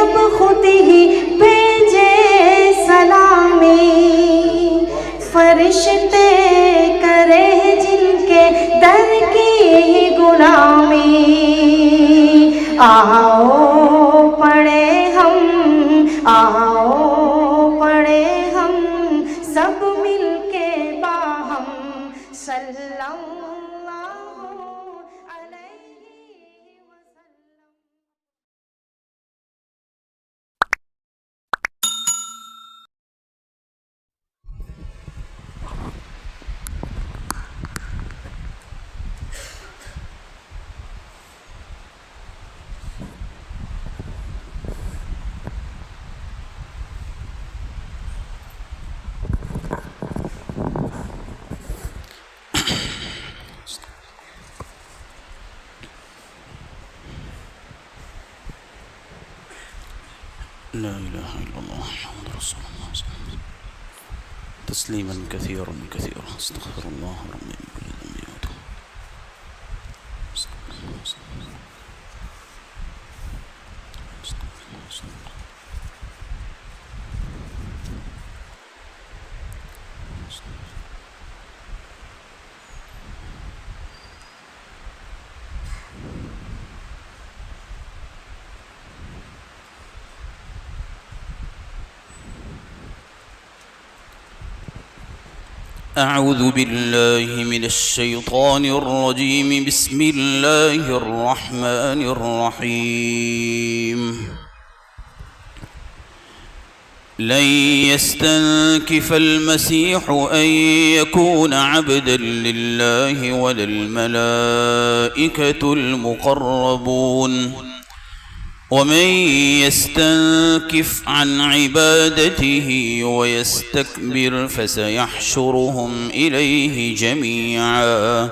اب خود ہی بھیجے سلامی، فرشتے کرے جن کے در کی غلامی، آؤ پڑھے ہم، آؤ پڑھے ہم سب مل کے باہم صلی اللہ علیہ وسلم۔ لا إله إلا الله محمد رسول الله صلى الله عليه وسلم تسليما كثيرا كثيرا استغفر الله ربي من كل ذنب وأتوب استغفر الله استغفر الله استغفر الله استغفر الله أعوذ بالله من الشيطان الرجيم بسم الله الرحمن الرحيم لن يستنكف المسيح أن يكون عبدا لله ولا الملائكة المقربون ومن يستنكف عن عبادته ويستكبر فسيحشرهم إليه جميعا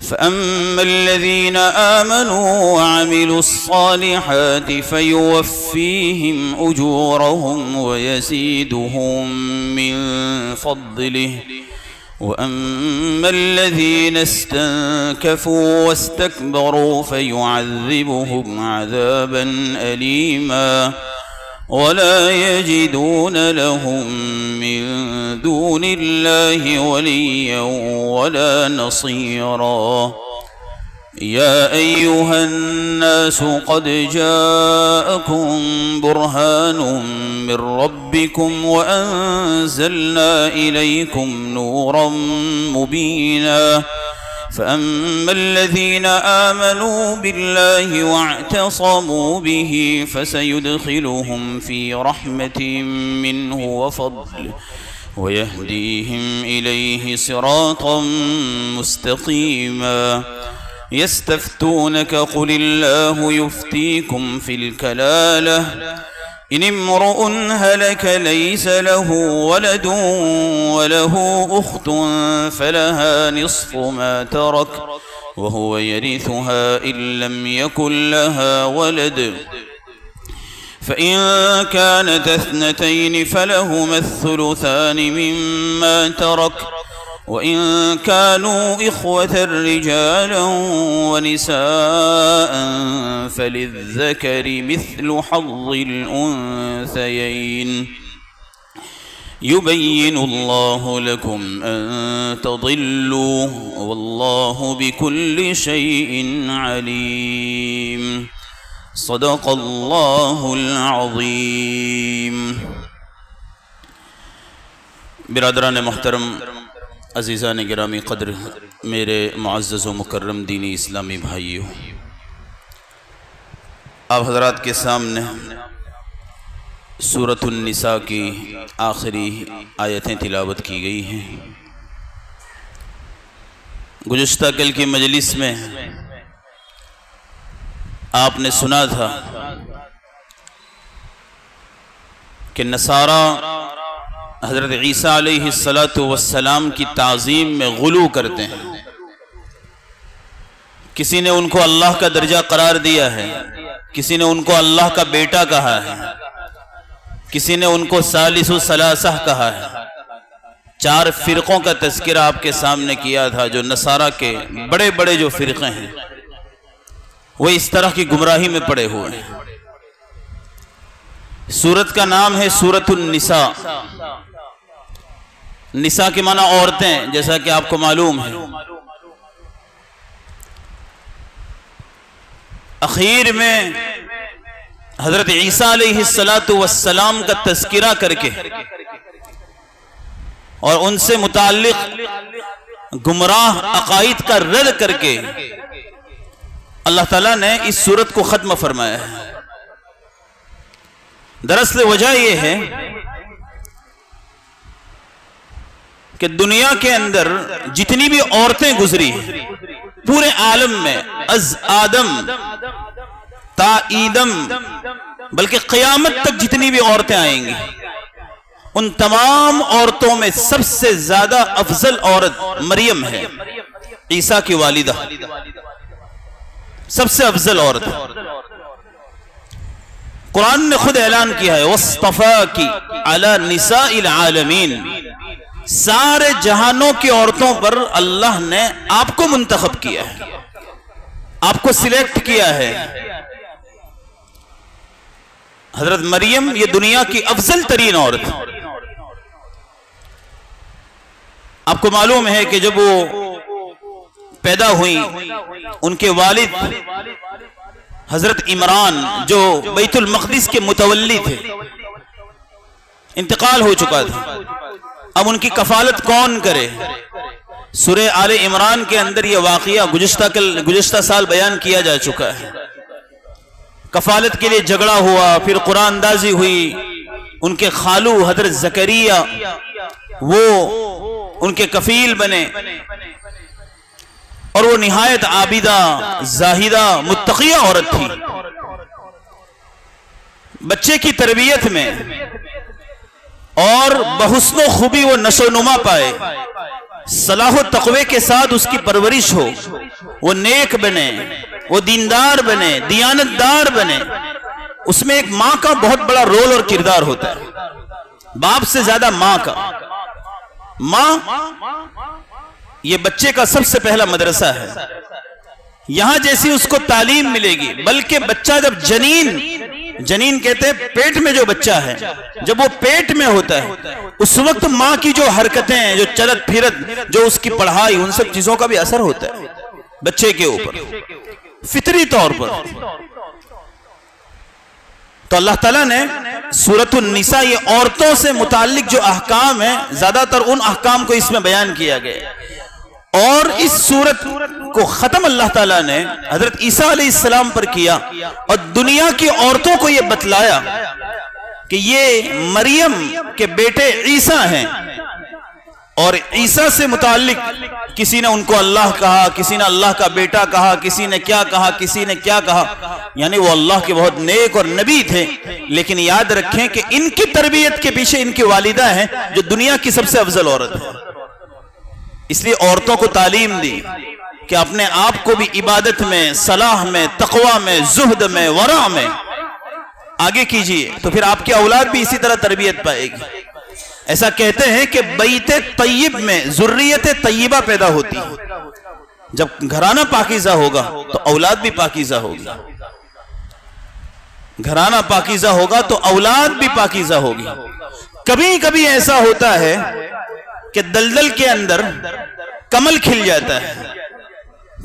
فأما الذين آمنوا وعملوا الصالحات فيوفيهم أجورهم ويزيدهم من فضله وأما الذين استنكفوا واستكبروا فيعذبهم عذابا أليما ولا يجدون لهم من دون الله وليا ولا نصيرا يا أيها الناس قد جاءكم برهان من ربكم وأنزلنا إليكم نورا مبينا فأما الذين آمنوا بالله واعتصموا به فسيدخلهم في رحمة منه وفضل ويهديهم إليه صراطا مستقيما يستفتونك قل الله يفتيكم في الكلالة إن امرؤ هلك ليس له ولد وله أخت فلها نصف ما ترك وهو يرثها إن لم يكن لها ولد فإن كانت اثنتين فلهما الثلثان مما ترك وإن كانوا إخوة رجالا ونساء فللذكر مثل حظ الأنثيين يبين الله لكم أن تضلوا والله بكل شيء عليم صدق الله العظيم۔ برادران محترم، عزیزان گرامی قدر، میرے معزز و مکرم دینی اسلامی بھائیوں، آپ حضرات کے سامنے سورۃ النساء کی آخری آیتیں تلاوت کی گئی ہیں۔ گزشتہ کل کی مجلس میں آپ نے سنا تھا کہ نصارہ حضرت عیسیٰ علیہ السلام کی تعظیم میں غلو کرتے ہیں۔ کسی نے ان کو اللہ کا درجہ قرار دیا ہے، کسی نے ان کو اللہ کا بیٹا کہا ہے، کسی نے ان کو ثالث ثلاثہ کہا ہے۔ چار فرقوں کا تذکرہ آپ کے سامنے کیا تھا، جو نصارہ کے بڑے بڑے جو فرقے ہیں وہ اس طرح کی گمراہی میں پڑے ہوئے ہیں۔ سورت کا نام ہے سورۃ النساء. نساء کے معنی عورتیں، جیسا کہ آپ کو معلوم ہے. اخیر میں حضرت عیسیٰ علیہ السلام کا تذکرہ کر کے اور ان سے متعلق گمراہ عقائد کا رد کر کے اللہ تعالیٰ نے اس سورت کو ختم فرمایا ہے. دراصل وجہ یہ ہے کہ دنیا کے اندر جتنی بھی عورتیں گزری ہیں پورے عالم میں، از آدم تا ایدم، بلکہ قیامت تک جتنی بھی عورتیں آئیں گی، ان تمام عورتوں میں سب سے زیادہ افضل عورت مریم ہے، عیسیٰ کی والدہ، سب سے افضل عورت. قرآن نے خود اعلان کیا ہے وَاصْطَفَاكِ عَلَى نِسَاءِ الْعَالَمِينَ، سارے جہانوں کی عورتوں پر اللہ نے آپ کو منتخب کیا ہے، آپ کو سلیکٹ کیا ہے. حضرت مریم یہ دنیا کی افضل ترین عورت. آپ کو معلوم ہے کہ جب وہ پیدا ہوئی ان کے والد حضرت عمران جو بیت المقدس کے متولی تھے انتقال ہو چکا تھا. اب ان کی کفالت کون کرے؟ سورہ آل عمران کے اندر یہ واقعہ گزشتہ سال بیان کیا جا چکا ہے. کفالت کے لیے جھگڑا ہوا، پھر قرآن اندازی ہوئی. ان کے خالو حضرت زکریا وہ ان کے کفیل بنے اور وہ نہایت عابدہ، زاہدہ، متقیہ عورت تھی. بچے کی تربیت میں اور بحسن و خوبی وہ نشو و نما پائے، صلاح و تقوی کے ساتھ اس کی پرورش ہو، وہ نیک بنے، وہ دیندار بنے، دیانت دار بنے. اس میں ایک ماں کا بہت بڑا رول اور کردار ہوتا ہے، باپ سے زیادہ ماں کا. ماں یہ بچے کا سب سے پہلا مدرسہ ہے. یہاں جیسی اس کو تعلیم ملے گی، بلکہ بچہ جب جنین کہتے ہیں پیٹ میں جو بچہ ہے، جب وہ پیٹ میں ہوتا ہے اس وقت ماں کی جو حرکتیں، جو چلت پھرت، جو اس کی پڑھائی، ان سب چیزوں کا بھی اثر ہوتا ہے بچے کے اوپر فطری طور پر. تو اللہ تعالیٰ نے سورۃ النساء یہ عورتوں سے متعلق جو احکام ہیں زیادہ تر ان احکام کو اس میں بیان کیا گیا. اور اس سورت کو ختم اللہ تعالیٰ نے حضرت عیسیٰ علیہ السلام پر کیا اور دنیا کی عورتوں کو یہ بتلایا کہ یہ مریم کے بیٹے عیسیٰ ہیں. اور عیسیٰ سے متعلق کسی نے ان کو اللہ کہا، کسی نے اللہ کا بیٹا کہا، کسی نے کیا کہا، کسی نے کیا کہا. یعنی وہ اللہ کے بہت نیک اور نبی تھے، لیکن یاد رکھیں کہ ان کی تربیت کے پیچھے ان کی والدہ ہیں جو دنیا کی سب سے افضل عورت ہے. اس لیے عورتوں کو تعلیم دی کہ اپنے آپ کو بھی عبادت میں، صلاح میں، تقوی میں، زہد میں، ورع میں آگے کیجئے، تو پھر آپ کی اولاد بھی اسی طرح تربیت پائے گی. ایسا کہتے ہیں کہ بیت طیب میں ذریت طیبہ پیدا ہوتی ہے. جب گھرانہ پاکیزہ ہوگا تو اولاد بھی پاکیزہ ہوگی، گھرانہ پاکیزہ ہوگا تو اولاد بھی پاکیزہ ہوگی. کبھی کبھی ایسا ہوتا ہے کہ دلدل کے اندر کمل کھل جاتا ہے،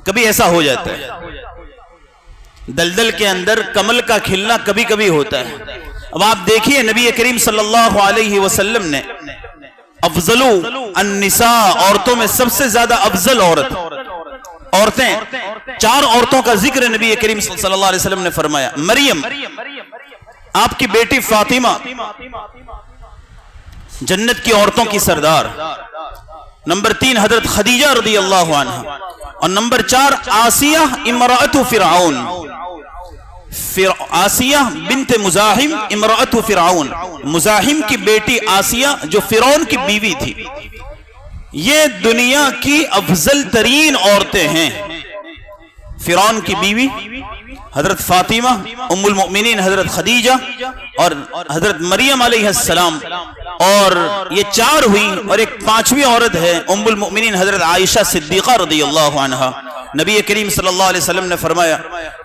کبھی ایسا ہو جاتا ہے. دلدل کے اندر کمل کا کھلنا کبھی کبھی ہوتا ہے. اب آپ دیکھیے نبی کریم صلی اللہ علیہ وسلم نے افضل النساء، عورتوں میں سب سے زیادہ افضل عورتیں 4 عورتوں کا ذکر نبی کریم صلی اللہ علیہ وسلم نے فرمایا. مریم، آپ کی بیٹی فاطمہ جنت کی عورتوں کی سردار. نمبر 3 حضرت خدیجہ رضی اللہ عنہ. اور نمبر 4 آسیہ امرأۃ فرعون، آسیہ بنت مزاحم امرأۃ فرعون، مزاحم کی بیٹی آسیہ جو فرعون کی بیوی تھی. یہ دنیا کی افضل ترین عورتیں ہیں. فرعون کی بیوی حضرت فاطمہ، ام المؤمنین حضرت خدیجہ اور حضرت مریم علیہ السلام. اور یہ 4 ہوئی، اور ایک 5ویں عورت ہے ام المؤمنین حضرت عائشہ صدیقہ رضی اللہ عنہا. نبی کریم صلی اللہ علیہ وسلم نے فرمایا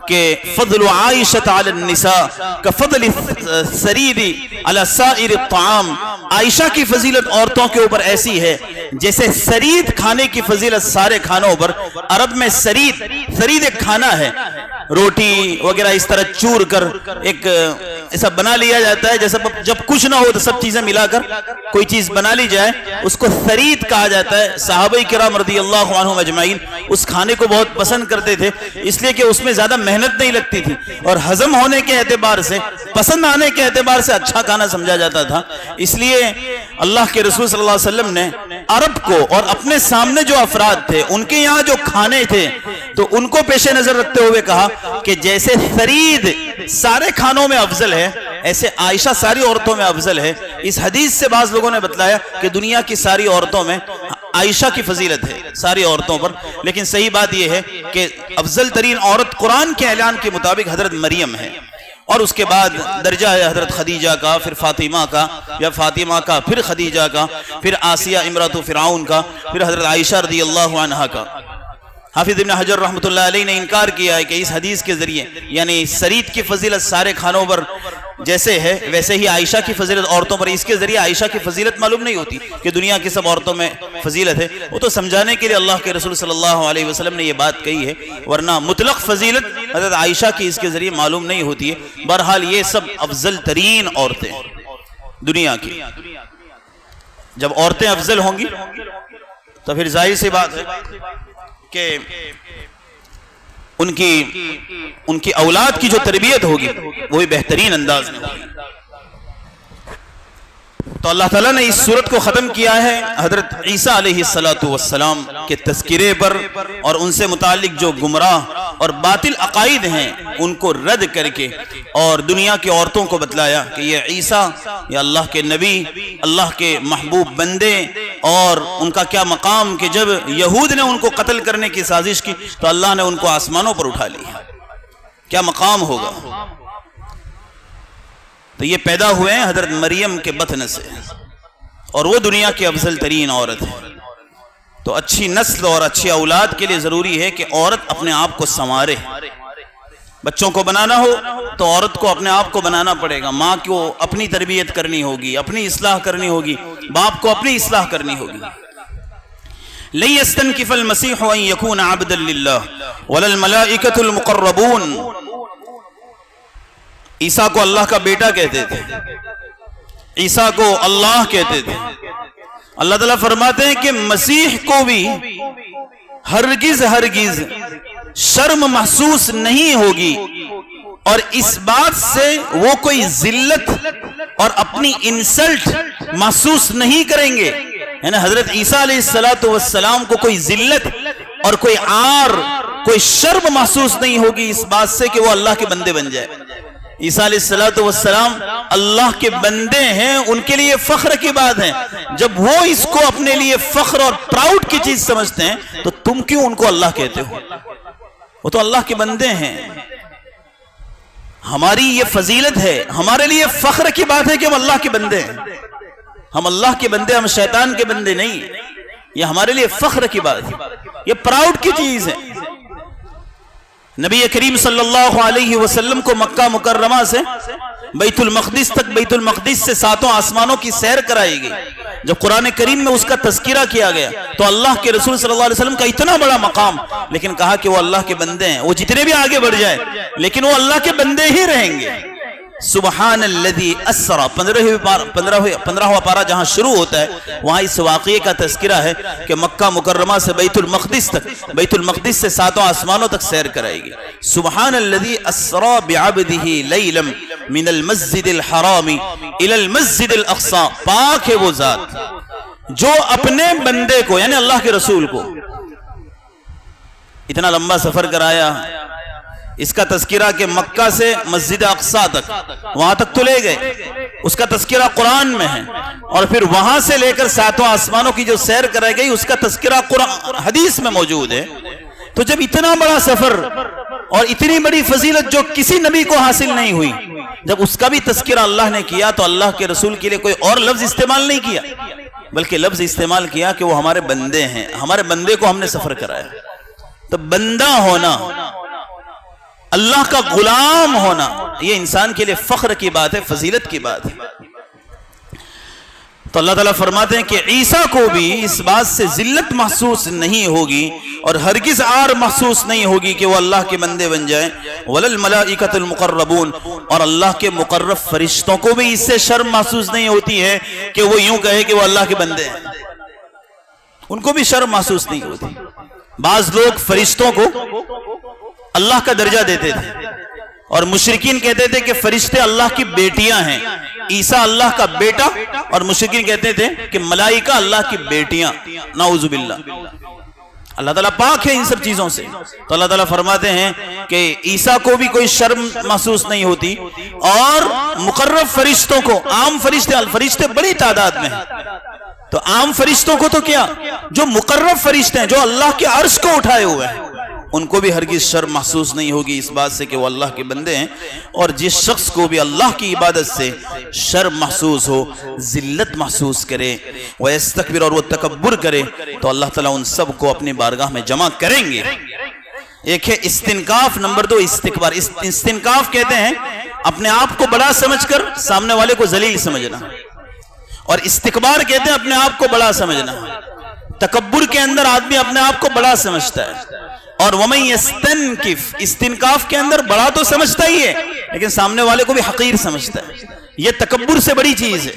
کہ فضل عائشہ علی النساء کفضل الثرید علی سائر الطعام، عائشہ کی فضیلت عورتوں کے اوپر ایسی ہے جیسے سرید کھانے کی فضیلت سارے کھانوں پر۔ عرب میں سرید ایک کھانا ہے، روٹی وغیرہ اس طرح چور کر ایک ایسا بنا لیا جاتا ہے جیسا جب کچھ نہ ہو تو سب چیزیں ملا کر کوئی چیز بنا لی جائے، اس کو سرید کہا جاتا ہے۔ صحابہ کرام رضی اللہ عنہم اجمعین اس کھانے کو بہت پسند کرتے تھے، اس لیے کہ اس میں زیادہ محنت نہیں لگتی تھی اور ہضم ہونے کے اعتبار سے، پسند آنے کے اعتبار سے اچھا کھانا سمجھا جاتا تھا۔ اس لیے اللہ کے رسول صلی اللہ علیہ وسلم نے عرب کو اور اپنے سامنے جو افراد تھے ان کے یہاں جو کھانے تھے تو ان کو پیش نظر رکھتے ہوئے کہا کہ جیسے سرید سارے کھانوں میں افضل ہے ایسے عائشہ ساری عورتوں میں افضل ہے۔ اس حدیث سے بعض لوگوں نے بتلایا کہ دنیا کی ساری عورتوں میں عائشہ کی فضیلت ہے ساری عورتوں پر، لیکن صحیح بات یہ ہے کہ افضل ترین عورت قرآن کے اعلان کے مطابق حضرت مریم ہے، اور اس کے بعد درجہ ہے حضرت خدیجہ کا، پھر فاطمہ کا، یا فاطمہ کا پھر خدیجہ کا، پھر آسیہ امرأۃ فرعون کا، پھر حضرت عائشہ رضی اللہ عنہا کا۔ حافظ ابن حجر رحمۃ اللہ علیہ نے انکار کیا ہے کہ اس حدیث کے ذریعے یعنی سرید کی فضیلت سارے کھانوں پر جیسے ہے ویسے ہی عائشہ کی فضیلت عورتوں پر، اس کے ذریعے عائشہ کی فضیلت معلوم نہیں ہوتی کہ دنیا کی سب عورتوں میں فضیلت ہے، وہ تو سمجھانے کے لیے اللہ کے رسول صلی اللہ علیہ وسلم نے یہ بات کہی ہے، ورنہ مطلق فضیلت حضرت عائشہ کی اس کے ذریعے معلوم نہیں ہوتی ہے۔ بہرحال یہ سب افضل ترین عورتیں دنیا کی، جب عورتیں افضل ہوں گی تو پھر ظاہر سی بات ہے کہ ان کی اولاد کی جو تربیت ہوگی وہی بہترین انداز میں ہوگی۔ تو اللہ تعالیٰ نے اس سورت کو ختم کیا ہے حضرت عیسیٰ علیہ السلام کے تذکرے پر، اور ان سے متعلق جو گمراہ اور باطل عقائد ہیں ان کو رد کر کے، اور دنیا کی عورتوں کو بتلایا کہ یہ عیسیٰ یہ اللہ کے نبی، اللہ کے محبوب بندے، اور ان کا کیا مقام کہ جب یہود نے ان کو قتل کرنے کی سازش کی تو اللہ نے ان کو آسمانوں پر اٹھا لیا، کیا مقام ہوگا۔ تو یہ پیدا ہوئے ہیں حضرت مریم کے بطن سے، اور وہ دنیا کی افضل ترین عورت ہے۔ تو اچھی نسل اور اچھی اولاد کے لیے ضروری ہے کہ عورت اپنے آپ کو سنوارے۔ بچوں کو بنانا ہو تو عورت کو اپنے آپ کو بنانا پڑے گا، ماں کو اپنی تربیت کرنی ہوگی، اپنی اصلاح کرنی ہوگی، باپ کو اپنی اصلاح کرنی ہوگی۔ لن يستنكف المسيح ان يكون عبدا لله ولا الملائكة المقربون۔ عیسیٰ کو اللہ کا بیٹا کہتے تھے، عیسیٰ کو اللہ کہتے تھے۔ اللہ تعالیٰ فرماتے ہیں کہ مسیح کو بھی ہرگز شرم محسوس نہیں ہوگی، اور اس بات سے وہ کوئی ذلت اور اپنی انسلٹ محسوس نہیں کریں گے، یعنی حضرت عیسیٰ علیہ السلام کو کوئی ذلت اور کوئی عار، کوئی شرم محسوس نہیں ہوگی اس بات سے کہ وہ اللہ کے بندے بن جائے۔ عیسیٰ علیہ السلام اللہ کے بندے ہیں، ان کے لیے فخر کی بات ہے۔ جب وہ اس کو اپنے لیے فخر اور پراؤڈ کی چیز سمجھتے ہیں تو تم کیوں ان کو اللہ کہتے ہو؟ وہ تو اللہ کے بندے ہیں۔ ہماری یہ فضیلت ہے، ہمارے لیے فخر کی بات ہے کہ ہم اللہ کے بندے ہیں، ہم اللہ کے بندے، ہم شیطان کے بندے نہیں۔ یہ ہمارے لیے فخر کی بات ہے، یہ پراؤڈ کی چیز ہے۔ نبی کریم صلی اللہ علیہ وسلم کو مکہ مکرمہ سے بیت المقدس تک، بیت المقدس سے 7 آسمانوں کی سیر کرائی گئی۔ جب قرآن کریم میں اس کا تذکرہ کیا گیا تو اللہ کے رسول صلی اللہ علیہ وسلم کا اتنا بڑا مقام، لیکن کہا کہ وہ اللہ کے بندے ہیں، وہ جتنے بھی آگے بڑھ جائے لیکن وہ اللہ کے بندے ہی رہیں گے۔ سبحان الذی اسرا 15واں پارہ جہاں شروع ہوتا ہے وہاں اس واقعے کا تذکرہ ہے کہ مکہ مکرمہ سے بیت المقدس تک، بیت المقدس سے 7 آسمانوں تک سیر کرائے گی۔ سبحان الذی اسرا بعبدہ لیلا من المسجد الحرام الی المسجد الاقصی، پاک ہے وہ ذات جو اپنے بندے کو یعنی اللہ کے رسول کو اتنا لمبا سفر کرایا۔ اس کا تذکرہ کہ مکہ سے مسجد اقصی تک، وہاں تک تو لے گئے، اس کا تذکرہ قرآن میں ہے، اور پھر وہاں سے لے کر 7 آسمانوں کی جو سیر کرائی گئی اس کا تذکرہ قرآن حدیث میں موجود ہے۔ تو جب اتنا بڑا سفر اور اتنی بڑی فضیلت جو کسی نبی کو حاصل نہیں ہوئی، جب اس کا بھی تذکرہ اللہ نے کیا تو اللہ کے رسول کے لیے کوئی اور لفظ استعمال نہیں کیا، بلکہ لفظ استعمال کیا کہ وہ ہمارے بندے ہیں، ہمارے بندے کو ہم نے سفر کرایا۔ تو بندہ ہونا، اللہ کا غلام ہونا، یہ انسان کے لیے فخر کی بات ہے، فضیلت کی بات ہے۔ تو اللہ تعالیٰ فرماتے ہیں کہ عیسیٰ کو بھی اس بات سے ذلت محسوس نہیں ہوگی اور ہرگز عار محسوس نہیں ہوگی کہ وہ اللہ کے بندے بن جائیں۔ وَلَلْمَلَائِكَةُ الْمُقَرَّبُونَ، اور اللہ کے مقرب فرشتوں کو بھی اس سے شرم محسوس نہیں ہوتی ہے کہ وہ یوں کہے کہ وہ اللہ کے بندے ہیں، ان کو بھی شرم محسوس نہیں ہوتی۔ بعض لوگ فرشتوں کو اللہ کا درجہ دیتے تھے اور مشرکین کہتے تھے کہ فرشتے اللہ کی بیٹیاں ہیں، عیسیٰ اللہ کا بیٹا، اور مشرکین کہتے تھے کہ ملائکہ اللہ کی بیٹیاں، نعوذ باللہ۔ اللہ تعالیٰ پاک ہے ان سب چیزوں سے۔ تو اللہ تعالیٰ فرماتے ہیں کہ عیسیٰ کو بھی کوئی شرم محسوس نہیں ہوتی، اور مقرب فرشتوں کو، عام فرشتے بڑی تعداد میں ہیں، تو عام فرشتوں کو تو کیا، جو مقرب فرشتے ہیں جو اللہ کے عرش کو اٹھائے ہوئے ہیں، ان کو بھی ہرگز شرم محسوس نہیں ہوگی اس بات سے کہ وہ اللہ کے بندے ہیں۔ اور جس شخص کو بھی اللہ کی عبادت سے شرم محسوس ہو، ذلت محسوس کرے، وَيَسْتَكْبِرُ، اور وہ تکبر کرے، تو اللہ تعالیٰ ان سب کو اپنی بارگاہ میں جمع کریں گے۔ ایک ہے استنکاف، نمبر 2 استکبار۔ استنکاف کہتے ہیں اپنے آپ کو بڑا سمجھ کر سامنے والے کو ذلیل سمجھنا، اور استکبار کہتے ہیں اپنے آپ کو بڑا سمجھنا۔ تکبر کے اندر آدمی اپنے آپ کو بڑا سمجھتا ہے، اور وَمَن يَسْتَنْكِفْ، استنکاف کے اندر بڑا تو سمجھتا ہی ہے لیکن سامنے والے کو بھی حقیر سمجھتا ہے۔ یہ تکبر سے بڑی چیز ہے۔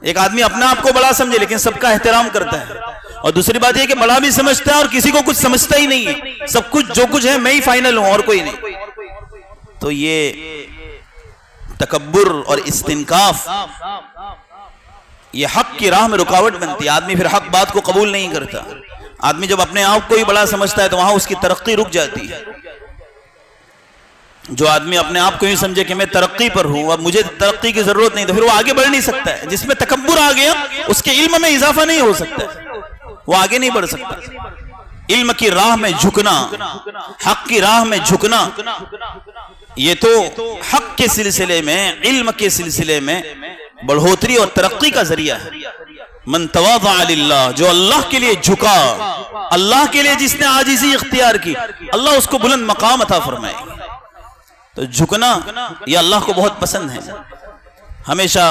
ایک آدمی اپنا آپ کو بڑا سمجھے لیکن سب کا احترام کرتا ہے، اور دوسری بات یہ کہ بڑا بھی سمجھتا ہے اور کسی کو کچھ سمجھتا ہی نہیں ہے، سب کچھ جو کچھ ہے میں ہی فائنل ہوں اور کوئی نہیں۔ تو یہ تکبر اور استنکاف یہ حق کی راہ میں رکاوٹ بنتی ہے، آدمی پھر حق بات کو قبول نہیں کرتا۔ آدمی جب اپنے آپ کو ہی بڑا سمجھتا ہے تو وہاں اس کی ترقی رک جاتی ہے۔ جو آدمی اپنے آپ کو ہی سمجھے کہ میں ترقی پر ہوں، اب مجھے ترقی کی ضرورت نہیں، تو پھر وہ آگے بڑھ نہیں سکتا ہے۔ جس میں تکبر آ گیا اس کے علم میں اضافہ نہیں ہو سکتا ہے، وہ آگے نہیں بڑھ سکتا۔ علم کی راہ میں جھکنا، حق کی راہ میں جھکنا، یہ تو حق کے سلسلے میں، علم کے سلسلے میں بڑھوتری اور ترقی کا ذریعہ ہے۔ من تواضع للہ، جو اللہ کے لیے جھکا، اللہ کے لیے جس نے عاجزی اختیار کی، اللہ اس کو بلند مقام عطا فرمائے گا۔ تو جھکنا یہ اللہ کو بہت پسند ہے۔ ہمیشہ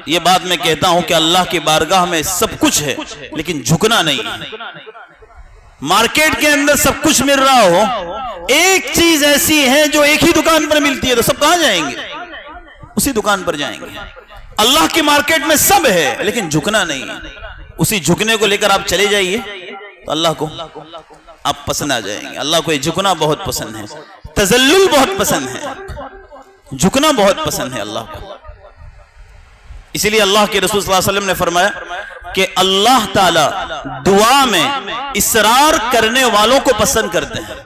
یہ بات میں کہتا ہوں کہ اللہ کی بارگاہ میں سب کچھ ہے لیکن جھکنا نہیں۔ مارکیٹ کے اندر سب کچھ مل رہا ہو، ایک چیز ایسی ہے جو ایک ہی دکان پر ملتی ہے، تو سب کہاں جائیں گے؟ اسی دکان پر جائیں گے۔ اللہ کی مارکیٹ میں سب ہے لیکن جھکنا نہیں، اسی جھکنے کو لے کر آپ چلے جائیے تو اللہ کو آپ پسند آ جائیں گے۔ اللہ کو یہ جھکنا بہت پسند ہے، تذلل بہت پسند ہے، جھکنا بہت پسند ہے اللہ کو۔ اسی لیے اللہ کے رسول صلی اللہ علیہ وسلم نے فرمایا کہ اللہ تعالی دعا میں اصرار کرنے والوں کو پسند کرتے ہیں۔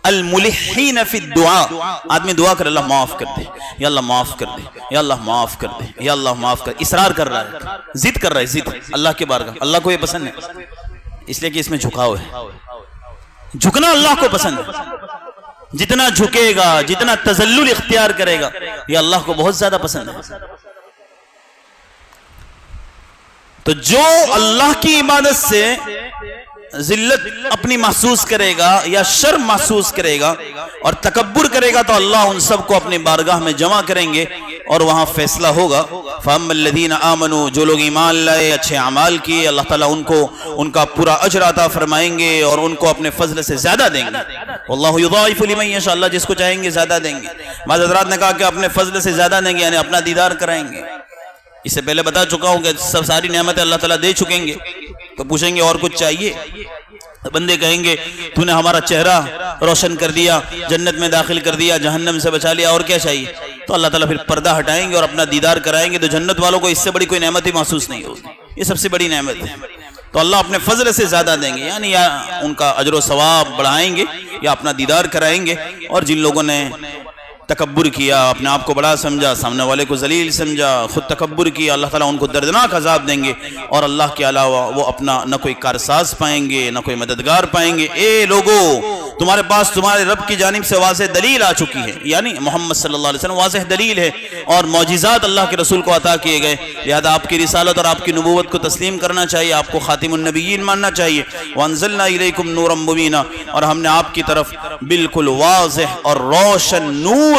الملحین فی الدعاء، آدمی دعا کر اللہ معاف کر دے، یا اللہ معاف کر دے، یا اللہ معاف کر دے، یا اللہ معاف کر، اصرار کر رہا ہے، ضد کر رہا ہے، ضد اللہ کے بارگاہ۔ اللہ کو یہ پسند ہے اس لیے کہ اس میں جھکاؤ ہے۔ جھکنا اللہ کو پسند ہے، جتنا جھکے گا، جتنا تذلل اختیار کرے گا، یہ اللہ کو بہت زیادہ پسند ہے۔ تو جو اللہ کی عبادت سے ذلت اپنی محسوس کرے گا یا شرم محسوس کرے گا اور تکبر کرے گا، تو اللہ ان سب کو اپنی بارگاہ میں جمع کریں گے اور وہاں فیصلہ ہوگا۔ فَأَمَّا الَّذِينَ آمَنُوا، جو لوگ ایمان لائے، اچھے اعمال کیے، اللہ تعالیٰ ان کو ان کا پورا اجر عطا فرمائیں گے اور ان کو اپنے فضل سے زیادہ دیں گے۔ وَاللَّهُ يُضَاعِفُ لِمَن يَشَاءُ، اللہ جس کو چاہیں گے زیادہ دیں گے۔ بعض حضرات نے کہا کہ اپنے فضل سے زیادہ دیں گے یعنی اپنا دیدار کرائیں گے۔ اس سے پہلے بتا چکا ہوں کہ سب ساری نعمتیں اللہ تعالیٰ دے چکیں گے، تو پوچھیں گے اور کچھ چاہیے؟ بندے کہیں گے تو نے ہمارا چہرہ روشن کر دیا، جنت میں داخل کر دیا، جہنم سے بچا لیا، اور کیا چاہیے؟ تو اللہ تعالیٰ پھر پردہ ہٹائیں گے اور اپنا دیدار کرائیں گے، تو جنت والوں کو اس سے بڑی کوئی نعمت ہی محسوس نہیں ہوگی، یہ سب سے بڑی نعمت ہے۔ تو اللہ اپنے فضل سے زیادہ دیں گے، یعنی یا ان کا اجر و ثواب بڑھائیں گے یا اپنا دیدار کرائیں گے۔ اور جن لوگوں نے تکبر کیا، اپنے آپ کو بڑا سمجھا، سامنے والے کو ذلیل سمجھا، خود تکبر کیا، اللہ تعالیٰ ان کو دردناک عذاب دیں گے، اور اللہ کے علاوہ وہ اپنا نہ کوئی کارساز پائیں گے نہ کوئی مددگار پائیں گے۔ اے لوگو، تمہارے پاس تمہارے رب کی جانب سے واضح دلیل آ چکی ہے، یعنی محمد صلی اللہ علیہ وسلم واضح دلیل ہے، اور معجزات اللہ کے رسول کو عطا کیے گئے، لہذا آپ کی رسالت اور آپ کی نبوت کو تسلیم کرنا چاہیے، آپ کو خاتم النبیین ماننا چاہیے۔ وَأَنزَلْنَا إِلَيْكُمْ نُورًا مُبِينًا، اور ہم نے آپ کی طرف بالکل واضح اور روشن نور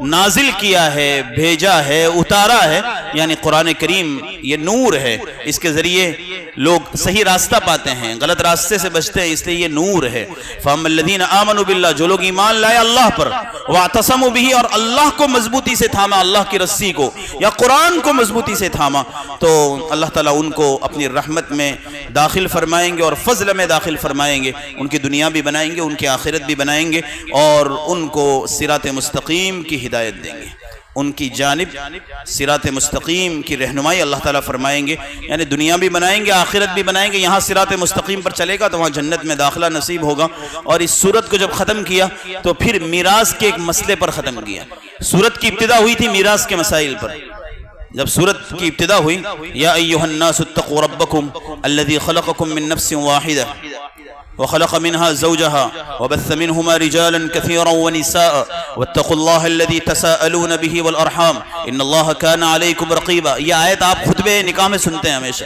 نازل کیا ہے، بھیجا ہے، اتارا ہے، یعنی قرآن کریم یہ نور ہے، اس کے ذریعے لوگ صحیح راستہ پاتے ہیں، غلط راستے سے بچتے ہیں، اس لیے یہ نور ہے۔ فَأَمَّا الَّذِينَ آمَنُوا بِاللَّهِ، جو لوگ ایمان لائے اللہ پر، وَاعْتَصَمُوا بِهِ، اور اللہ کو مضبوطی سے تھاما، اللہ کی رسی کو یا قرآن کو مضبوطی سے تھاما، تو اللہ تعالیٰ ان کو اپنی رحمت میں داخل فرمائیں گے اور فضل میں داخل فرمائیں گے، ان کی دنیا بھی بنائیں گے، ان کی آخرت بھی بنائیں گے، اور ان کو صراط مستقیم کی ہدایت دیں گے، ان کی جانب صراط مستقیم کی رہنمائی اللہ تعالیٰ فرمائیں گے، یعنی دنیا بھی بنائیں گے، آخرت بھی بنائیں گے، یہاں صراط مستقیم پر چلے گا تو وہاں جنت میں داخلہ نصیب ہوگا۔ اور اس سورت کو جب ختم کیا تو پھر میراث کے ایک مسئلے پر ختم کیا۔ سورت کی ابتدا ہوئی تھی میراث کے مسائل پر، جب سورت کی ابتدا ہوئی یا ایھا الناس اتقوا ربکم الذی خلقکم من نفس واحدہ وخلق منها زوجها وبث منهما رجالا كثيرا ونساء واتقوا الله الذي تساءلون به والارحام ان الله كان عليكم رقيبا۔ یہ آیت آپ خطبہ نکاح میں سنتے ہیں، ہمیشہ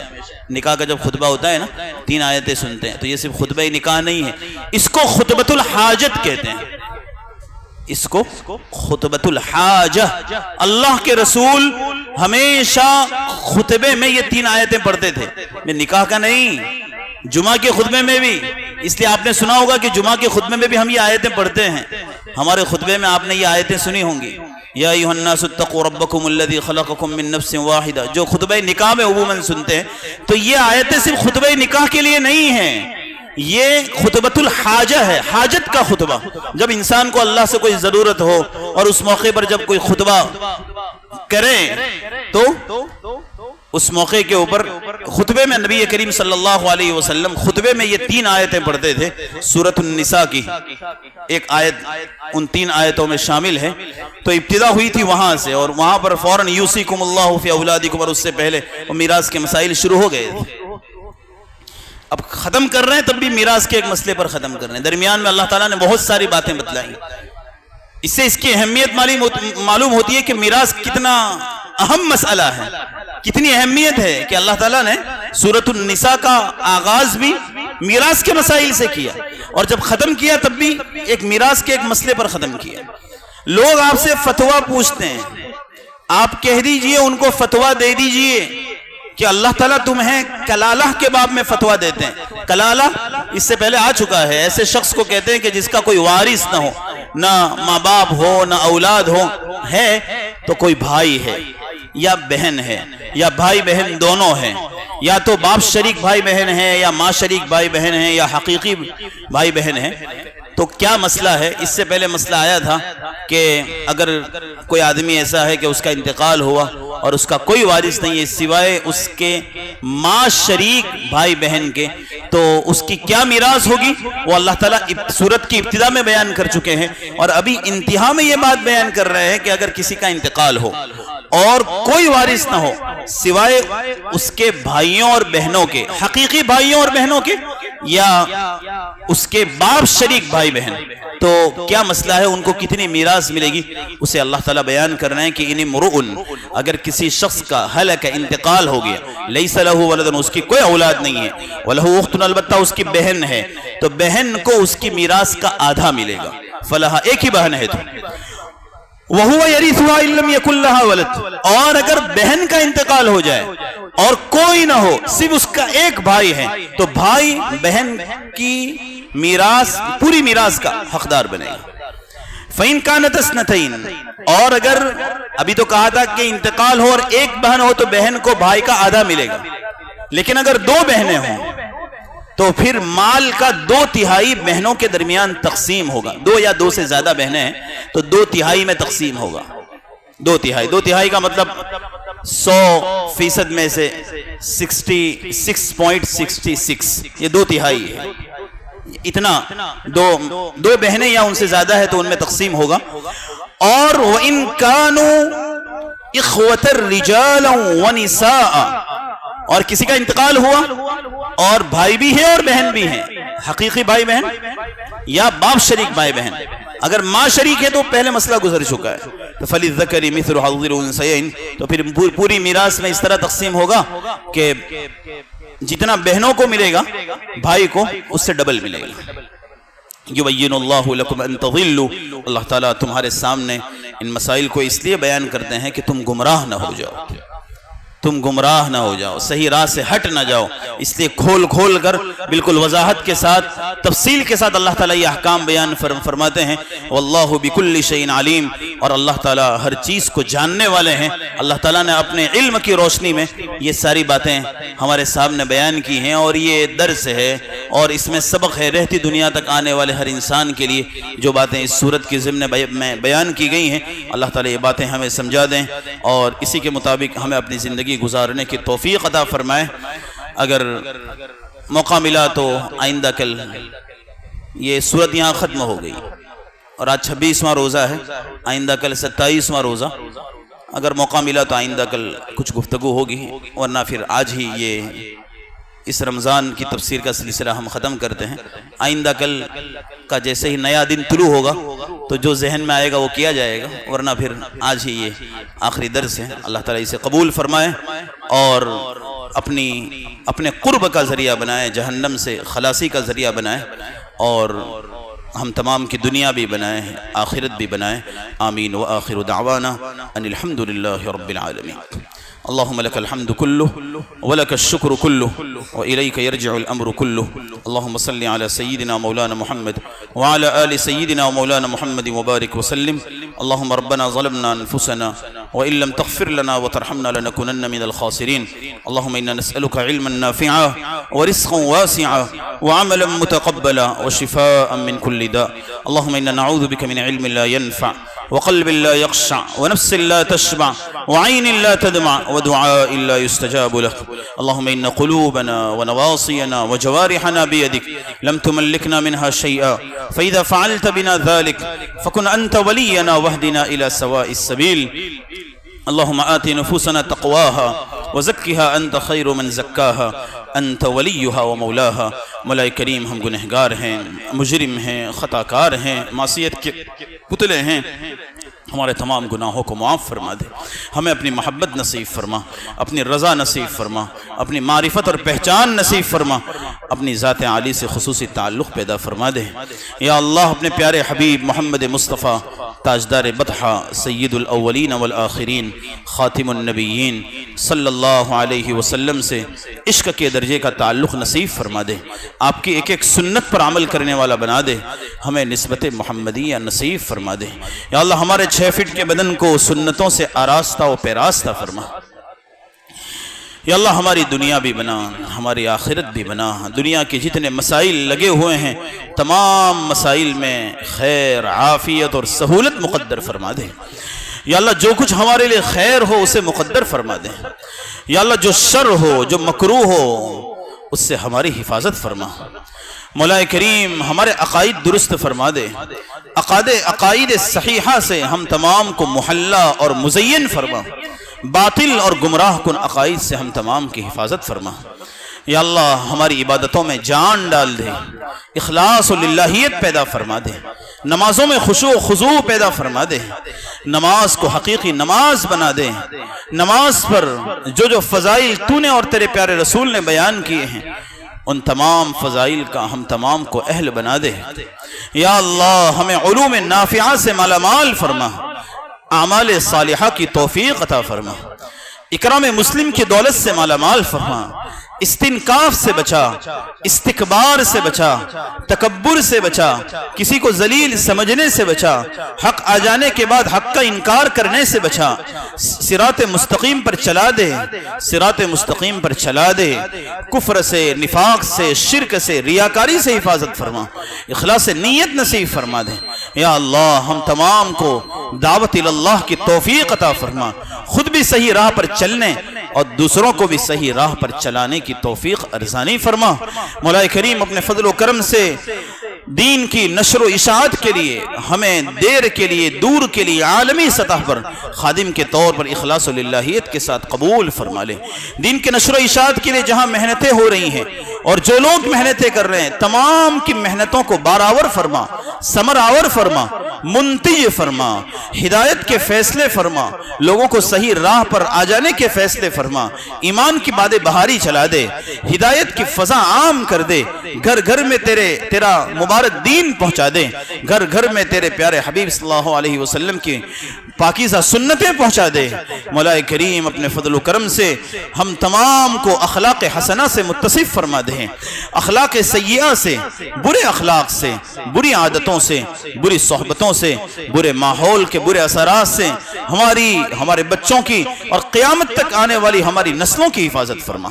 نکاح کا جب خطبہ ہوتا ہے نا 3 آیتیں سنتے ہیں، تو یہ صرف خطبہ نکاح نہیں ہے، اس کو خطبۃ الحاجت کہتے ہیں، اس کو خطبۃ الحاجہ۔ اللہ کے رسول ہمیشہ خطبے میں یہ 3 آیتیں پڑھتے تھے، نکاح کا نہیں، جمعہ کے خطبے میں بھی، اس لیے آپ نے سنا ہوگا کہ جمعہ کے خطبے میں بھی ہم یہ آیتیں پڑھتے ہیں، ہمارے خطبے میں آپ نے یہ آیتیں سنی ہوں گی، یا ایھا الناس اتقوا ربکم الذی خلقکم من نفس واحدہ، جو خطبہ نکاح میں عموماً سنتے ہیں، تو یہ آیتیں صرف خطبہ نکاح کے لیے نہیں ہیں، یہ خطبۃ الحاجہ ہے، حاجت کا خطبہ، جب انسان کو اللہ سے کوئی ضرورت ہو اور اس موقع پر جب کوئی خطبہ کریں تو اس موقع کے اوپر خطبے میں نبی کریم صلی اللہ علیہ وسلم خطبے میں یہ 3 آیتیں پڑھتے تھے، سورۃ النساء کی ایک آیت ان 3 آیتوں میں شامل ہے، تو ابتدا ہوئی تھی وہاں سے، اور وہاں پر فوراً یوصیکم اللہ فی اولادکم، اور اس سے پہلے وہ میراث کے مسائل شروع ہو گئے تھے۔ اب ختم کر رہے ہیں تب بھی میراث کے ایک مسئلے پر ختم کر رہے ہیں، درمیان میں اللہ تعالیٰ نے بہت ساری باتیں بتلائیں، اس سے اس کی اہمیت معلوم ہوتی ہے کہ میراث کتنا اہم مسئلہ ہے، کتنی اہمیت ہے کہ اللہ تعالیٰ نے سورۃ النساء کا آغاز بھی میراث کے مسائل سے کیا، اور جب ختم کیا تب بھی ایک میراث کے ایک مسئلے پر ختم کیا۔ لوگ آپ سے فتویٰ پوچھتے ہیں، آپ کہہ دیجئے ان کو فتویٰ دے دیجئے کہ اللہ تعالیٰ تمہیں کلالہ کے باب میں فتویٰ دیتے ہیں۔ کلالہ اس سے پہلے آ چکا ہے، ایسے شخص کو کہتے ہیں کہ جس کا کوئی وارث نہ ہو، نہ ماں باپ ہو نہ اولاد ہو، ہے تو کوئی بھائی ہے یا بہن ہے یا بھائی بہن دونوں ہیں، یا تو باپ شریک بھائی بہن ہے یا ماں شریک بھائی بہن ہے یا حقیقی بھائی بہن ہے۔ تو کیا مسئلہ ہے؟ اس سے پہلے مسئلہ آیا تھا کہ اگر کوئی آدمی ایسا ہے کہ اس کا انتقال ہوا اور اس کا کوئی وارث نہیں ہے سوائے اس کے ماں شریک بھائی بہن کے، تو اس کی کیا میراث ہوگی، وہ اللہ تعالیٰ سورت کی ابتدا میں بیان کر چکے ہیں، اور ابھی انتہا میں یہ بات بیان کر رہے ہیں کہ اگر کسی کا انتقال ہو اور کوئی وارث نہ ہو سوائے اس کے بھائیوں اور بہنوں کے، حقیقی بھائیوں اور بہنوں کے، یا اس کے باپ شریک بھائی بہن، تو کیا مسئلہ ہے، ان کو کتنی میراث ملے گی، اسے اللہ تعالیٰ بیان کرنا ہے کہ ان امرؤ، اگر کسی شخص کا ہلک انتقال ہو گیا، لیس لہ ولد، اس کی کوئی اولاد نہیں ہے، ولہ اخت، البتہ اس کی بہن ہے، تو بہن کو اس کی میراث کا آدھا ملے گا، فلہا، ایک ہی بہن ہے تو، وَهُوَ يَرِثُهَا إِن لَّمْ يَكُن لَّهَا وَلَدٌ، اور اگر بہن کا انتقال ہو جائے اور کوئی نہ ہو، صرف اس کا ایک بھائی ہے، تو بھائی بہن کی میراث، پوری میراث کا حقدار بنے گا۔ فَإِن كَانَتْ اثْنَتَيْنِ، اور اگر ابھی تو کہا تھا کہ انتقال ہو اور ایک بہن ہو تو بہن کو بھائی کا آدھا ملے گا، لیکن اگر 2 بہنیں ہوں تو پھر مال کا 2/3 بہنوں کے درمیان تقسیم ہوگا، 2 یا 2 سے زیادہ بہنیں ہیں تو 2/3 میں تقسیم ہوگا، 2/3 کا مطلب 100% میں سے 66.66، یہ 2/3 ہے، اتنا دو بہنیں یا ان سے زیادہ ہے تو ان میں تقسیم ہوگا. اور وَإِن كَانُوا إِخْوَةً رِجَالًا وَنِسَاءً، اور کسی کا انتقال ہوا اور بھائی بھی ہے اور بہن بھی ہیں، حقیقی بھائی بہن یا باپ شریک بھائی بہن. اگر ماں شریک ہے تو پہلے مسئلہ گزر چکا ہے، تو فَلِلذَّكَرِ مِثْلُ حَظِّ الْأُنثَيَيْنِ، تو پھر پوری میراث میں اس طرح تقسیم ہوگا کہ جتنا بہنوں کو ملے گا بھائی کو اس سے ڈبل ملے گا. یبین اللہ لکم ان تضلوا، اللہ تعالیٰ تمہارے سامنے ان مسائل کو اس لیے بیان کرتے ہیں کہ تم گمراہ نہ ہو جاؤ، تم گمراہ نہ ہو جاؤ، صحیح راہ سے ہٹ نہ جاؤ. اس لیے کھول کر بالکل وضاحت کے ساتھ تفصیل کے ساتھ اللہ تعالیٰ یہ احکام بیان فرماتے ہیں. واللہ بکل شیء علیم، اور اللہ تعالیٰ ہر چیز کو جاننے والے ہیں. اللہ تعالیٰ نے اپنے علم کی روشنی میں یہ ساری باتیں ہمارے سامنے بیان کی ہیں، اور یہ درس ہے اور اس میں سبق ہے رہتی دنیا تک آنے والے ہر انسان کے لیے. جو باتیں اس صورت کی ضمن میں بیان کی گئی ہیں، اللہ تعالیٰ یہ باتیں ہمیں سمجھا دیں اور اسی کے مطابق ہمیں اپنی زندگی گزارنے کی توفیق عطا فرمائے. اگر موقع ملا تو آئندہ کل، یہ صورت یہاں ختم ہو گئی اور آج 26واں روزہ ہے، آئندہ کل 27واں روزہ. اگر موقع ملا تو آئندہ کل کچھ گفتگو ہوگی، ورنہ پھر آج ہی یہ اس رمضان کی تفسیر کا سلسلہ ہم ختم کرتے ہیں. آئندہ کل کا جیسے ہی نیا دن طلوع ہوگا تو جو ذہن میں آئے گا وہ کیا جائے گا، ورنہ پھر آج ہی یہ آخری درس ہے. اللہ تعالیٰ اسے قبول فرمائے اور اپنے قرب کا ذریعہ بنائے، جہنم سے خلاصی کا ذریعہ بنائے، اور ہم تمام کی دنیا بھی بنائے، آخرت بھی بنائے. آمین. وآخر دعوانا ان الحمد للہ رب العالمین. اللهم لك الحمد كله ولك الشكر كله وإليك يرجع الأمر كله. اللهم صل على سيدنا مولانا محمد وعلى آل سيدنا ومولانا محمد وبارك وسلم. اللهم ربنا ظلمنا أنفسنا وإن لم تغفر لنا وترحمنا لنكونن من الخاسرين. اللهم إنا نسألك علما نافعا ورزقا واسعا وعملا متقبلا وشفاء من كل داء. اللهم إنا نعوذ بك من علم لا ينفع وقلب لا يخشع ونفس لا تشبع وعين لا تدمع ودعاء لا يستجاب له. اللهم إن قلوبنا ونواصينا وجوارحنا بيدك لم تملكنا منها شيئا، فإذا فعلت بنا ذلك فكن أنت ولينا واهدنا إلى سواء السبيل. اللهم آت نفوسنا تقواها وزكها أنت خير من زكاها أنت وليها ومولاها. مولا کریم، ہم گنہگار ہیں، مجرم ہیں، خطا کار ہیں، معصیت کے پتلے ہیں. ہمارے تمام گناہوں کو معاف فرما دے، ہمیں اپنی محبت نصیب فرما، اپنی رضا نصیب فرما، اپنی معرفت اور پہچان نصیب فرما، اپنی ذات عالی سے خصوصی تعلق پیدا فرما دے. یا اللہ، اپنے پیارے حبیب محمد مصطفیٰ تاجدار بطحہ سید الاولین والآخرین خاتم النبیین صلی اللہ علیہ وسلم سے عشق کے درجے کا تعلق نصیب فرما دے، آپ کی ایک ایک سنت پر عمل کرنے والا بنا دے، ہمیں نسبت محمدیہ نصیب فرما دے. یا اللہ، ہمارے 6 فٹ کے بدن کو سنتوں سے آراستہ و پیراستہ فرما. یا اللہ، ہماری دنیا بھی بنا، ہماری آخرت بھی بنا. دنیا کے جتنے مسائل لگے ہوئے ہیں تمام مسائل میں خیر، عافیت اور سہولت مقدر فرما دے. یا اللہ، جو کچھ ہمارے لیے خیر ہو اسے مقدر فرما دے. یا اللہ، جو شر ہو، جو مکروہ ہو، اس سے ہماری حفاظت فرما. مولا کریم، ہمارے عقائد درست فرما دے. عقائد صحیحہ سے ہم تمام کو محلہ اور مزین فرما. باطل اور گمراہ کن عقائد سے ہم تمام کی حفاظت فرما. یا اللہ، ہماری عبادتوں میں جان ڈال دے، اخلاص و للہیت پیدا فرما دے. نمازوں میں خشوع و خضوع پیدا فرما دے. نماز کو حقیقی نماز بنا دے. نماز پر جو فضائل تو نے اور تیرے پیارے رسول نے بیان کیے ہیں، ان تمام فضائل کا ہم تمام کو اہل بنا دے. یا اللہ، ہمیں علوم نافعہ سے مالا مال فرما، اعمال صالحہ کی توفیق عطا فرما، اکرام مسلم کی دولت سے مالا مال فرما، استنکاف سے بچا، استکبار سے بچا، تکبر سے بچا، کسی کو ذلیل سمجھنے سے بچا، حق آ جانے کے بعد حق کا انکار کرنے سے بچا. صراط مستقیم پر چلا دے، صراط مستقیم پر چلا دے. کفر سے، نفاق سے، شرک سے، ریاکاری سے حفاظت فرما، اخلاص نیت نصیب فرما دے. یا اللہ، ہم تمام کو دعوت اللہ کی توفیق عطا فرما، خود بھی صحیح راہ پر چلنے اور دوسروں کو بھی صحیح راہ پر چلانے کی توفیق ارزانی فرما. مولا کریم، اپنے فضل و کرم سے دین کی نشر و اشاعت کے لیے ہمیں دیر کے لیے دور کے لیے عالمی سطح پر خادم کے طور پر اخلاص و للہیت کے ساتھ قبول فرما لے۔ دین کے نشر و اشاعت کے لیے جہاں محنتیں ہو رہی ہیں اور جو لوگ محنتیں کر رہے ہیں، تمام کی محنتوں کو بارآور فرما، ثمر آور فرما، منتج فرما، ہدایت کے فیصلے فرما، لوگوں کو صحیح راہ پر آ جانے کے فیصلے فرما، ایمان کی بادیں بہاری چلا دے، ہدایت کی فضا عام کر دے، گھر گھر میں تیرا مبارک دین پہنچا دے، گھر گھر میں تیرے پیارے حبیب صلی اللہ علیہ وسلم کی پاکیزہ سنتیں پہنچا دے۔ مولا کریم اپنے فضل و کرم سے ہم تمام کو اخلاق حسنہ سے متصف فرما دے، اخلاق سیئہ سے، برے اخلاق سے، بری عادتوں سے، بری صحبتوں سے، برے ماحول کے برے اثرات سے ہمارے بچوں کی اور قیامت تک آنے والی ہماری نسلوں کی حفاظت فرما۔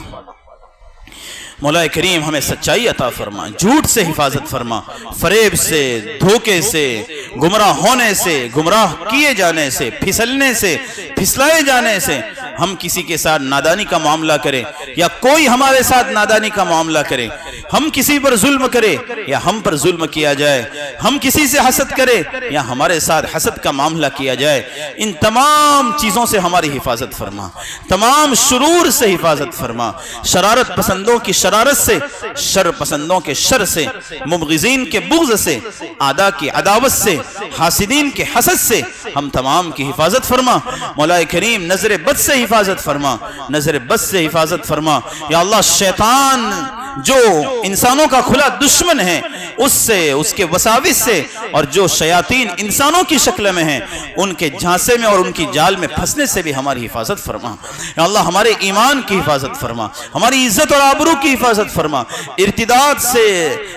مولا کریم ہمیں سچائی عطا فرما، جھوٹ سے حفاظت فرما، فریب سے، دھوکے سے، گمراہ ہونے سے، گمراہ کیے جانے سے، پھسلنے سے، پھسلائے جانے سے ہم کسی کے ساتھ نادانی کا معاملہ کریں یا کوئی ہمارے ساتھ نادانی کا معاملہ کرے، ہم کسی پر ظلم کرے یا ہم پر ظلم کیا جائے، ہم کسی سے حسد کرے یا ہمارے ساتھ حسد کا معاملہ کیا جائے، ان تمام چیزوں سے ہماری حفاظت فرما، تمام شرور سے حفاظت فرما، شرارت پسندوں کی شرارت سے، شر پسندوں کے شر سے، مبغضین کے بغض سے، اعداء کی عداوت سے، حاسدین کے حسد سے ہم تمام کی حفاظت فرما۔ مولا کریم نظر بد سے حفاظت فرما، نظر بد سے حفاظت فرما۔ یا اللہ شیطان جو انسانوں کا کھلا دشمن ہے اس سے، اس کے وساوس سے، اور جو شیاطین انسانوں کی شکل میں ہیں ان کے جھانسے میں اور ان کی جال میں پھنسنے سے بھی ہماری حفاظت فرما۔ یا اللہ ہمارے ایمان کی حفاظت فرما، ہماری عزت اور آبرو کی حفاظت فرما۔ ارتداد سے،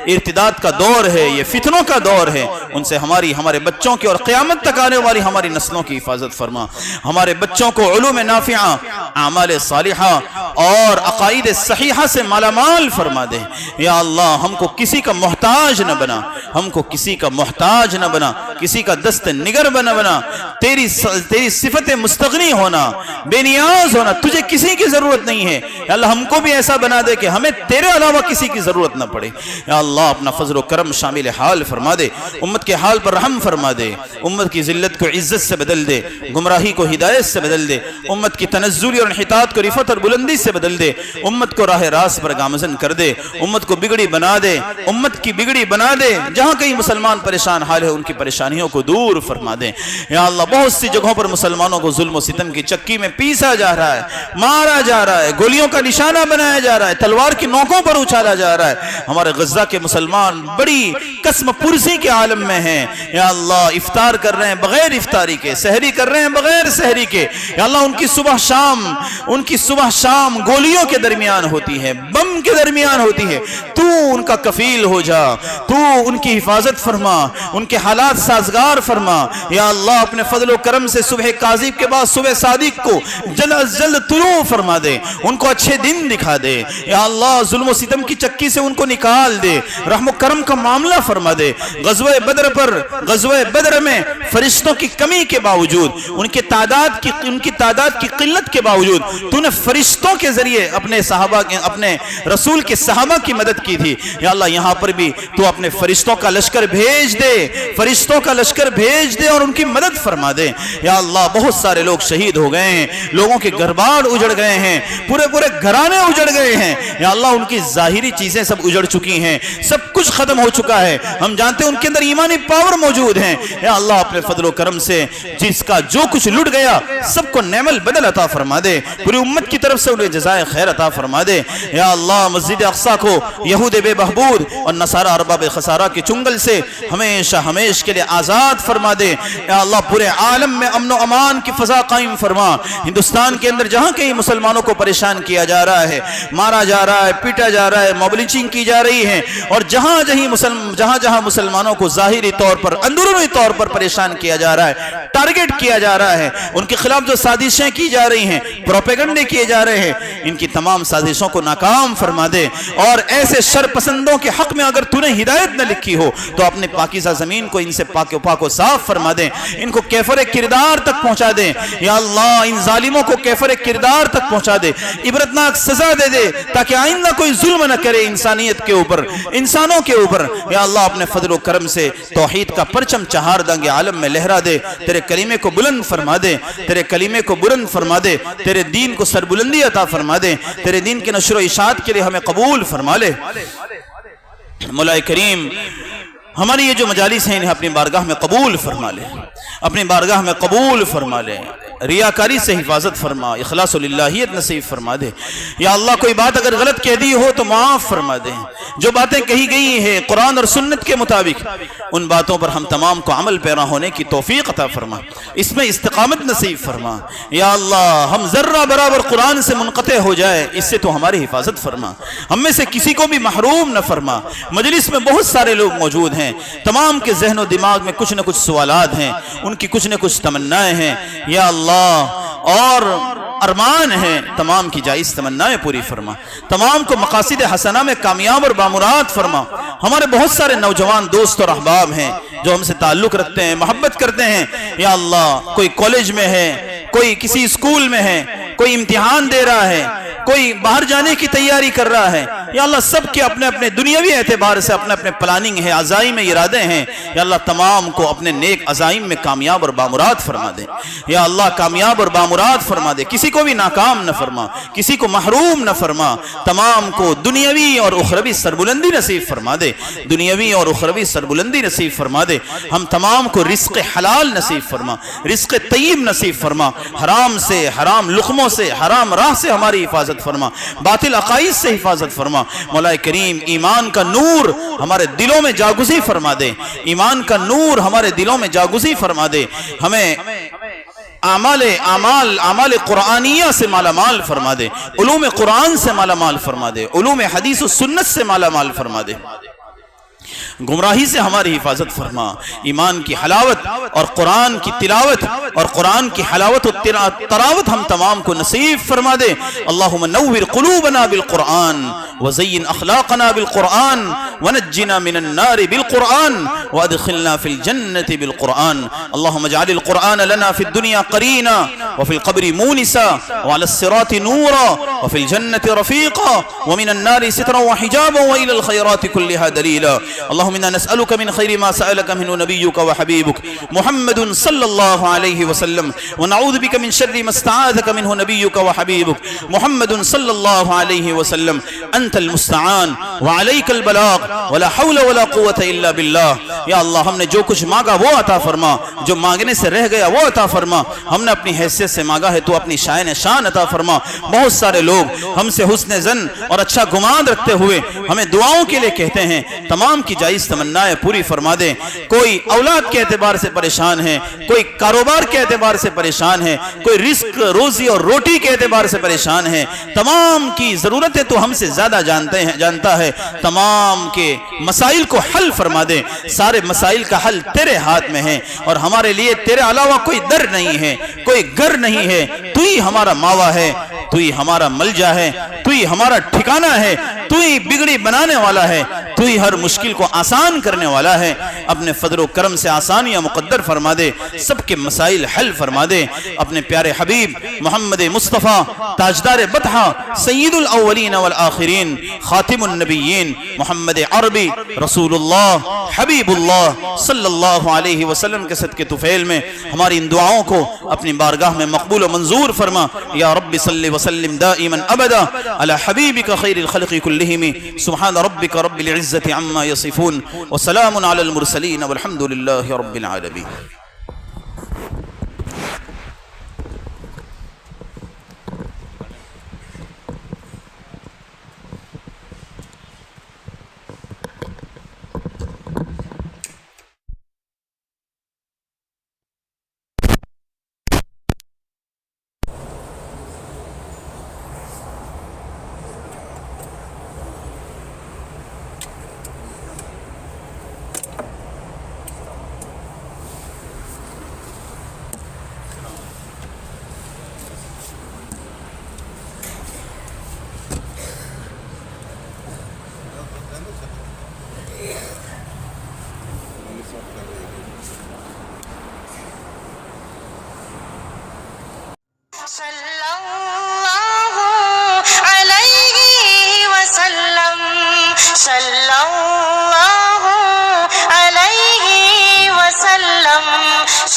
ارتداد کا دور ہے، یہ فتنوں کا دور ہے، ان سے ہمارے بچوں کی اور قیامت تک آنے والی ہماری نسلوں کی حفاظت فرما۔ ہمارے بچوں کو علوم نافعہ، اعمال صالحہ اور عقائد صحیحہ سے مالا مال فرما دے۔ یا اللہ ہم کو کسی کا محتاج نہ بنا، ہم کو کسی کا محتاج نہ بنا، کسی کا دست نگر بنا، تیری صفت مستغنی ہونا، بے نیاز ہونا، تجھے کسی کی ضرورت نہیں ہے۔ یا اللہ ہم کو بھی ایسا بنا دے کہ ہمیں تیرے علاوہ کسی کی ضرورت نہ پڑے۔ یا اللہ اپنا فضل و کرم شامل حال فرما دے، امت کے حال پر رحم فرما دے، امت کی ذلت کو عزت سے بدل دے، گمراہی کو ہدایت سے بدل دے، امت کی تنزلی اور انحطاط کو رفعت اور بلندی سے بدل دے، امت کو راہ راست پر گامزن کر دے، امت کو بگڑی بنا دے، امت کی بگڑی بنا دے، جہاں کہیں مسلمان پریشان حال ہے ان کی پریشانیوں کو دور فرما دے۔ یا اللہ بہت سی جگہوں پر مسلمانوں کو ظلم و ستم کی چکی میں پیسا جا رہا ہے، مارا جا رہا ہے، گولیوں کا نشانہ بنایا جا رہا ہے، تلوار کی نوکوں پر اچھالا جا رہا ہے۔ ہمارے غزہ کے مسلمان بڑی قسم پرسی کے عالم میں ہیں۔ یا اللہ افطار کر رہے ہیں بغیر افطاری کے، سحری کر رہے ہیں بغیر سحری کے۔ یا اللہ ان کی صبح شام گولیوں کے درمیان ہوتی ہے، بم کے درمیان ہوتی ہے، تو ان کا کفیل ہو جا، تو ان کی حفاظت فرما، ان کے حالات سازگار فرما۔ یا اللہ اپنے فضل و کرم سے صبح کاذب کے بعد صبح صادق کو جلد از جلد طلوع فرما دے، ان کو اچھے دن دکھا دے۔ یا اللہ ظلم و ستم کی چکی سے ان کو نکال دے، رحم و کرم کا معاملہ فرما دے۔ غزوہ بدر میں فرشتوں کی کمی کے باوجود، ان کی تعداد کی قلت کے باوجود تو نے فرشتوں کے ذریعے اپنے رسول کے صحابہ کی مدد کی تھی۔ یا اللہ یہاں پر بھی تو اپنے فرشتوں کا لشکر بھیج دے، فرشتوں کا لشکر بھیج دے اور ان کی مدد فرما دے۔ یا اللہ بہت سارے لوگ شہید ہو گئے ہیں، لوگوں کے گھر بار اجڑ گئے ہیں، پورے گھرانے اجڑ گئے ہیں۔ یا اللہ ان کی ظاہری چیزیں سب اجڑ چکی ہیں، سب کچھ ختم ہو چکا ہے، ہم جانتے ہیں ان کے اندر ایمانی پاور موجود ہیں۔ یا اللہ اپنے فضل و کرم سے جس کا جو کچھ لٹ گیا سب کو نعم البدل عطا فرما دے، پوری امت کی طرف سے انہیں جزائے خیر عطا فرما دے۔ یا اللہ مسجد اقصی کو یہود بے بہبود اور نصارہ ارباب خسارہ کے چنگل سے ہمیشہ کے لیے آزاد فرما دے۔ یا اللہ پورے عالم میں امن و امان کی فضا قائم فرما۔ ہندوستان کے اندر جہاں کہیں مسلمانوں کو پریشان کیا جا رہا ہے، مارا جا رہا ہے، پیٹا جا رہا ہے، موب لنچنگ کی جا رہی ہے، اور جہاں مسلمانوں کو ظاہری طور پر اندرونی طور پر پریشان کیا جا رہا ہے، ٹارگٹ کیا جا رہا ہے، ان کے خلاف جو سازشیں کی جا رہی ہیں، پروپیگنڈے کیے جا رہے ہیں، ان کی تمام سازشوں کو ناکام فرما دے۔ اور ایسے شر پسندوں کے حق میں اگر تو نے ہدایت نہ لکھی ہو تو اپنے پاکیزہ زمین کو ان سے پاک و صاف فرما دے، ان کو کیفر کردار تک پہنچا دے یا اللہ، ان ظالموں کو کیفر کردار تک پہنچا دے، عبرتناک سزا دے دے تاکہ آئندہ کوئی ظلم نہ کرے انسانیت کے اوپر، انسانوں کے اوپر۔ یا اللہ اپنے فضل و کرم سے توحید کا پرچم چہار دنگ عالم میں لہرا دے، تیرے کلمے کو بلند فرما دے، تیرے کلمے کو بلند فرما دے، تیرے دین کو سربلندی عطا فرما دے، تیرے دین کے نشر و اشاعت کے لیے ہمیں قبول فرما لے۔ مولا کریم ہماری یہ جو مجالس ہیں انہیں اپنی بارگاہ میں قبول فرما لے، اپنی بارگاہ میں قبول فرما لے، ریاکاری سے حفاظت فرما، اخلاص و للہیت نصیب فرما دے۔ یا اللہ کوئی بات اگر غلط کہہ دی ہو تو معاف فرما دے، جو باتیں کہی گئی ہیں قرآن اور سنت کے مطابق ان باتوں پر ہم تمام کو عمل پیرا ہونے کی توفیق عطا فرما، اس میں استقامت نصیب فرما۔ یا اللہ ہم ذرہ برابر قرآن سے منقطع ہو جائے اس سے تو ہماری حفاظت فرما، ہم میں سے کسی کو بھی محروم نہ فرما۔ مجلس میں بہت سارے لوگ موجود ہیں، تمام کے ذہن و دماغ میں کچھ نہ کچھ سوالات ہیں، ان کی کچھ نہ کچھ تمنائیں ہیں یا اللہ اور ارمان ہیں، تمام کی جائز تمنائیں پوری فرما، تمام کو مقاصد حسنہ میں کامیاب اور بامراد فرما۔ ہمارے بہت سارے نوجوان دوست اور احباب ہیں جو ہم سے تعلق رکھتے ہیں، محبت کرتے ہیں، یا اللہ کوئی کالج میں ہے، کوئی کسی اسکول میں ہے، کوئی امتحان دے رہا ہے، کوئی باہر جانے کی تیاری کر رہا ہے، یا اللہ سب کے اپنے اپنے دنیاوی اعتبار سے اپنے اپنے پلاننگ ہے، عزائم ارادے ہیں، یا اللہ تمام کو اپنے نیک عزائم میں کامیاب اور بامراد فرما دے، یا اللہ کامیاب اور بامراد فرما دے، کسی کو بھی ناکام نہ فرما، کسی کو محروم نہ فرما، تمام کو دنیاوی اور اخروی سربلندی نصیب فرما دے، دنیاوی اور اخروی سربلندی نصیب فرما دے، ہم تمام کو رزق حلال نصیب فرما، رزق طیب نصیب فرما، حرام سے، حرام لقموں سے، حرام راہ سے ہماری حفاظت فرما، باطل عقائد سے حفاظت فرما۔ مولا کریم ایمان کا نور ہمارے دلوں میں جاگزی فرما دے، ایمان کا نور ہمارے دلوں میں جاگزی فرما دے، ہمیں اعمال قرآنیہ سے مالا مال فرما دے، علوم قرآن سے مالا مال فرما دے، علوم حدیث و سنت سے مالا مال فرما دے، گمراہی سے ہماری حفاظت فرما، ایمان کی حلاوت اور قرآن کی تلاوت اور قرآن کی حلاوت و تراوت ہم تمام کو نصیب فرما دے۔ اللہم نور قلوبنا بالقرآن وزین اخلاقنا بالقرآن ونجنا من النار بالقرآن وادخلنا في الجنة بالقرآن۔ اللہم اجعل القرآن لنا في الدنيا قرینا وفي القبر مونسا وعلى الصراط نورا وفي الجنة رفيقا ومن النار سترا وحجابا وإلى الخيرات كلها دليلا۔ اللهم إنا نسألك من خير ما سألك منه نبيك وحبيبك محمد صلى الله عليه وسلم، ونعوذ بك من شر ما استعاذك منه نبيك وحبيبك محمد صلى الله عليه وسلم۔ أنت المستعان وعليك البلاغ ولا حول ولا قوة إلا بالله۔ یا اللہ ہم نے جو کچھ مانگا وہ عطا فرما، جو مانگنے سے رہ گیا وہ عطا فرما، ہم نے اپنی حیثیت سے مانگا ہے تو اپنی شائن شان عطا فرما۔ بہت سارے لوگ ہم سے حسن ظن اور اچھا گمان رکھتے ہوئے ہمیں دعاؤں کے لیے کہتے ہیں، تمام کی جائز تمنائیں پوری فرما دیں۔ کوئی اولاد کے اعتبار سے پریشان ہے، کوئی کاروبار کے اعتبار سے پریشان ہے، کوئی رزق روزی اور روٹی کے اعتبار سے پریشان ہے، تمام کی ضرورتیں تو ہم سے زیادہ جانتا ہے، تمام کے مسائل کو حل فرما دے۔ سارے مسائل کا حل تیرے ہاتھ میں ہے اور ہمارے لیے تیرے علاوہ کوئی در نہیں ہے، کوئی گر نہیں ہے، تو ہی ہمارا ماوا ہے، تو ہی ہمارا ملجا ہے، تو ہی ہمارا ٹھکانہ ہے، تو ہی بگڑی بنانے والا ہے، تو ہی ہر مشکل کو آسان کرنے والا ہے۔ اپنے فضل و کرم سے آسانیاں مقدر فرما دے، سب کے مسائل حل فرما دے۔ اپنے پیارے حبیب محمد مصطفیٰ تاجدار بطحہ سید الاولین والآخرین خاتم النبیین محمد عربی رسول اللہ حبیب اللہ صلی اللہ علیہ وسلم کے صدقے طفیل میں ہماری ان دعاؤں کو اپنی بارگاہ میں مقبول و منظور فرما۔ یا رب صلی وسلم دائما ابدا علی حبیبک خیر الخلق کلہم، سبحان ربک رب العزة عما يصفون وسلام على المرسلين والحمد لله رب العالمين۔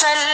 وسلم